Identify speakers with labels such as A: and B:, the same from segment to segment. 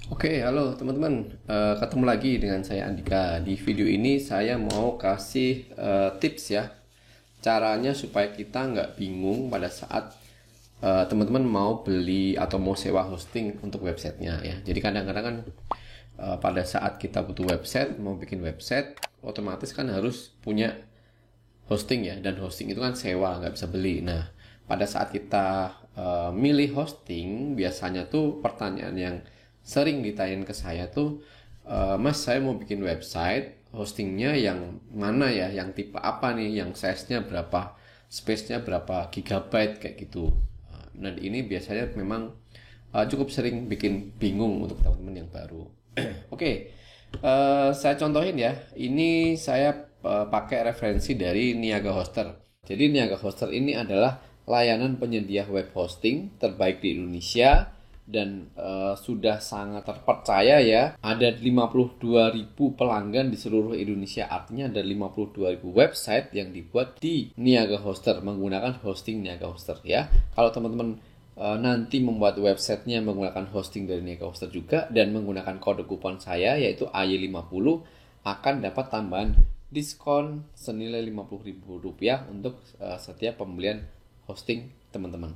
A: Oke, halo teman-teman. Ketemu lagi dengan saya Andika. Di video ini saya mau kasih tips ya, caranya supaya kita nggak bingung pada saat teman-teman mau beli atau mau sewa hosting untuk websitenya ya. Jadi kadang-kadang kan pada saat kita butuh website, mau bikin website, otomatis kan harus punya hosting ya, dan hosting itu kan sewa, nggak bisa beli. Nah, pada saat kita milih hosting, biasanya tuh pertanyaan yang sering ditanyain ke saya tuh, Mas, saya mau bikin website, hostingnya yang mana ya, yang tipe apa nih, yang size-nya berapa, space-nya berapa gigabyte kayak gitu. Dan ini biasanya memang cukup sering bikin bingung untuk teman-teman yang baru. Oke, saya contohin ya. Ini saya pakai referensi dari Niaga Hoster. Jadi Niaga Hoster ini adalah layanan penyedia web hosting terbaik di Indonesia dan sudah sangat terpercaya ya. Ada 52.000 pelanggan di seluruh Indonesia. Artinya ada 52.000 website yang dibuat di Niaga Hoster menggunakan hosting Niaga Hoster ya. Kalau teman-teman nanti membuat websitenya menggunakan hosting dari Niaga Hoster juga dan menggunakan kode kupon saya yaitu AY50, akan dapat tambahan diskon senilai Rp50.000 untuk setiap pembelian hosting teman-teman.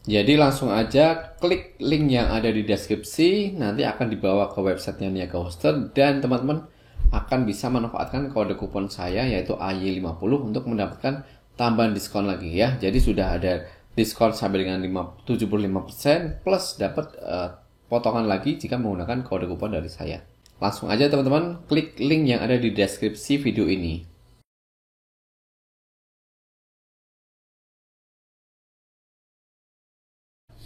A: Jadi langsung aja klik link yang ada di deskripsi, nanti akan dibawa ke websitenya Niaga Hoster dan teman-teman akan bisa manfaatkan kode kupon saya yaitu AY50 untuk mendapatkan tambahan diskon lagi ya. Jadi sudah ada diskon sampai dengan 75% plus dapat potongan lagi jika menggunakan kode kupon dari saya. Langsung aja teman-teman klik link yang ada di deskripsi video ini.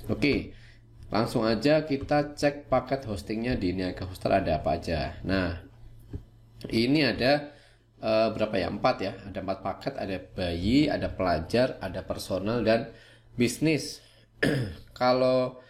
A: Oke, langsung aja kita cek paket hostingnya di Niaga Hoster ada apa aja. Nah, ini ada berapa ya? 4 ya. Ada 4 paket, ada bayi, ada pelajar, ada personal, dan bisnis. Kalau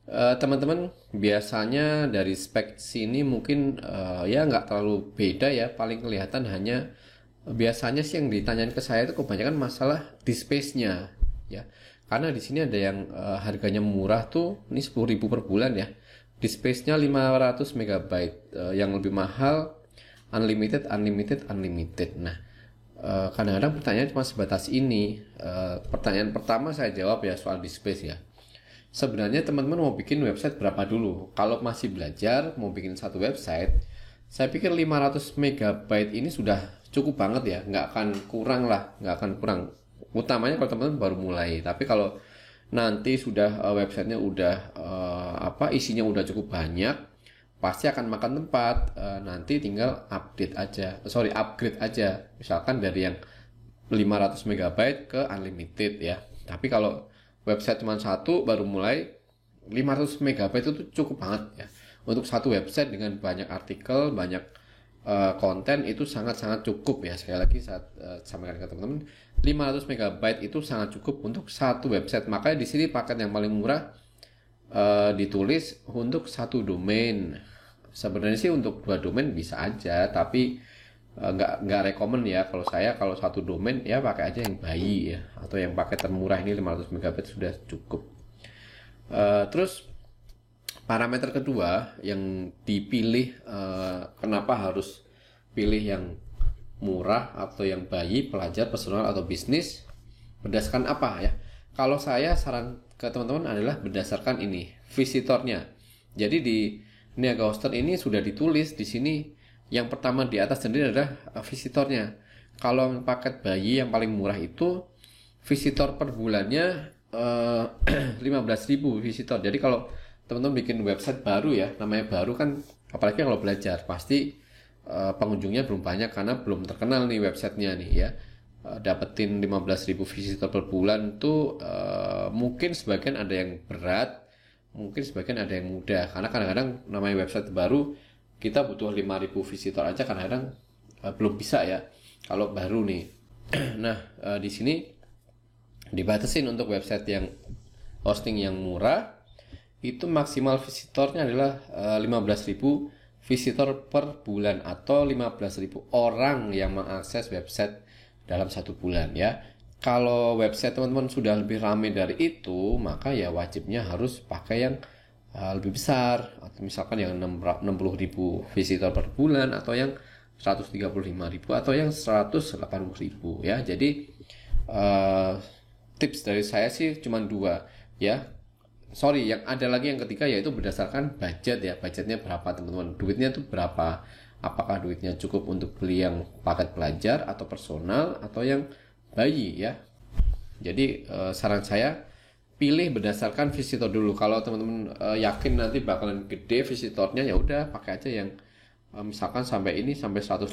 A: teman-teman biasanya dari spek sini mungkin ya nggak terlalu beda ya. Paling kelihatan hanya biasanya sih yang ditanyain ke saya itu kebanyakan masalah di space-nya ya. Karena di sini ada yang harganya murah tuh, ini 10.000 per bulan ya. Di space-nya 500 megabyte. Yang lebih mahal unlimited, unlimited, unlimited. Nah, kadang-kadang pertanyaan cuma sebatas ini. Pertanyaan pertama saya jawab ya soal di space ya. Sebenarnya teman-teman mau bikin website berapa dulu? Kalau masih belajar mau bikin satu website, saya pikir 500 megabyte ini sudah cukup banget ya, nggak akan kurang lah, nggak akan kurang. Utamanya kalau teman-teman baru mulai. Tapi kalau nanti sudah websitenya udah isinya udah cukup banyak, pasti akan makan tempat. Nanti tinggal upgrade aja. Misalkan dari yang 500 megabyte ke unlimited ya. Tapi kalau website cuma satu baru mulai, 500 megabyte itu cukup banget ya. Untuk satu website dengan banyak artikel, banyak konten itu sangat-sangat cukup ya. Sekali lagi saat sampaikan ke teman-teman, 500 megabyte itu sangat cukup untuk satu website. Makanya di sini paket yang paling murah ditulis untuk satu domain. Sebenarnya sih untuk dua domain bisa aja, tapi nggak rekomen ya. Kalau saya kalau satu domain ya pakai aja yang bayi ya, atau yang pakai termurah ini 500 megabyte sudah cukup. Terus parameter kedua yang dipilih, kenapa harus pilih yang murah atau yang bayi, pelajar, personal atau bisnis, berdasarkan apa ya? Kalau saya saran ke teman-teman adalah berdasarkan ini visitornya. Jadi di Niaga Hoster ini sudah ditulis di sini yang pertama di atas sendiri adalah visitornya. Kalau paket bayi yang paling murah itu visitor per bulannya 15.000 visitor. Jadi kalau teman-teman bikin website baru ya, namanya baru kan, apalagi kalau belajar pasti pengunjungnya belum banyak karena belum terkenal nih websitenya nih ya. Dapetin 15.000 visitor per bulan tuh mungkin sebagian ada yang berat, mungkin sebagian ada yang mudah, karena kadang-kadang namanya website baru kita butuh 5.000 visitor aja kadang-kadang belum bisa ya kalau baru nih. Nah, di sini dibatasin untuk website yang hosting yang murah itu maksimal visitornya adalah 15.000 visitor per bulan atau 15.000 orang yang mengakses website dalam satu bulan ya. Kalau website teman-teman sudah lebih ramai dari itu, maka ya wajibnya harus pakai yang lebih besar, atau misalkan yang 60.000 visitor per bulan, atau yang 135.000, atau yang 180.000 ya. Jadi tips dari saya sih cuma dua ya. Sorry, yang ada lagi yang ketiga, yaitu berdasarkan budget ya. Budgetnya berapa teman-teman, duitnya tuh berapa, apakah duitnya cukup untuk beli yang paket pelajar atau personal atau yang bayi ya. Jadi saran saya pilih berdasarkan visitor dulu. Kalau teman-teman yakin nanti bakalan gede visitornya, ya udah pakai aja yang misalkan sampai 180.000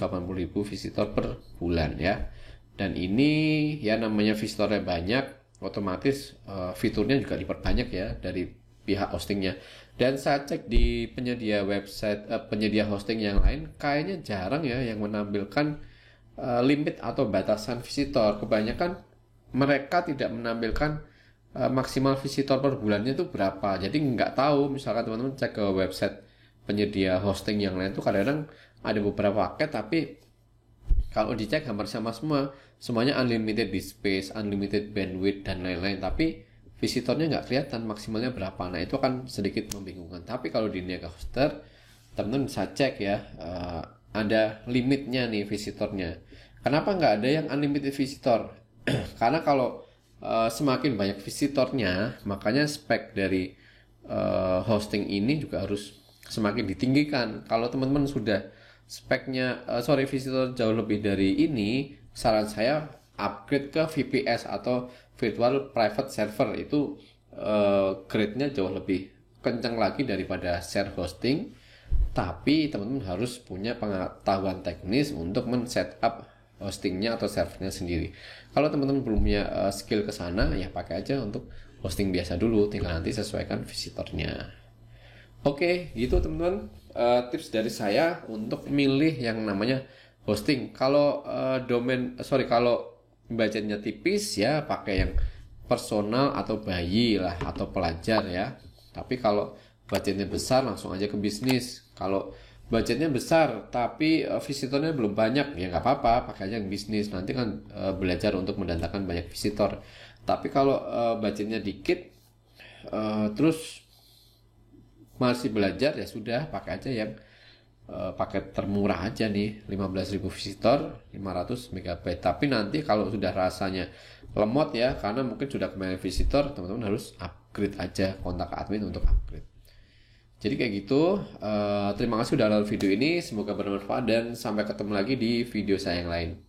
A: visitor per bulan ya. Dan ini ya namanya visitornya banyak, otomatis fiturnya juga diperbanyak ya dari pihak hostingnya. Dan saya cek di penyedia website, penyedia hosting yang lain, kayaknya jarang ya yang menampilkan limit atau batasan visitor. Kebanyakan mereka tidak menampilkan maksimal visitor per bulannya itu berapa. Jadi nggak tahu, misalkan teman-teman cek ke website penyedia hosting yang lain tuh kadang-kadang ada beberapa paket, tapi kalau dicek hampir sama semua, semuanya unlimited disk space, unlimited bandwidth dan lain-lain, tapi visitornya nggak kelihatan maksimalnya berapa. Nah itu akan sedikit membingungkan. Tapi kalau di Niaga Hoster, teman-teman bisa cek ya, ada limitnya nih visitornya. Kenapa nggak ada yang unlimited visitor? Karena kalau semakin banyak visitornya, makanya spek dari hosting ini juga harus semakin ditinggikan. Kalau teman-teman sudah speknya visitor jauh lebih dari ini, saran saya upgrade ke VPS atau virtual private server. Itu grade-nya jauh lebih kencang lagi daripada share hosting. Tapi teman-teman harus punya pengetahuan teknis untuk men-setup hostingnya atau servernya sendiri. Kalau teman-teman belum punya skill ke sana, ya pakai aja untuk hosting biasa dulu, tinggal nanti sesuaikan visitornya. Oke, gitu teman-teman, tips dari saya untuk milih yang namanya hosting. Kalau kalau budgetnya tipis ya pakai yang personal atau bayi lah, atau pelajar ya. Tapi kalau budgetnya besar, langsung aja ke bisnis. Kalau budgetnya besar tapi visitornya belum banyak, ya nggak apa-apa, pakai aja yang bisnis. Nanti kan belajar untuk mendatangkan banyak visitor. Tapi kalau budgetnya dikit, terus masih belajar, ya sudah pakai aja yang paket termurah aja nih, 15.000 visitor, 500 MB. Tapi nanti kalau sudah rasanya lemot ya, karena mungkin sudah kebanyakan visitor, teman-teman harus upgrade aja, kontak admin untuk upgrade. Jadi kayak gitu. Terima kasih udah nonton video ini, semoga bermanfaat dan sampai ketemu lagi di video saya yang lain.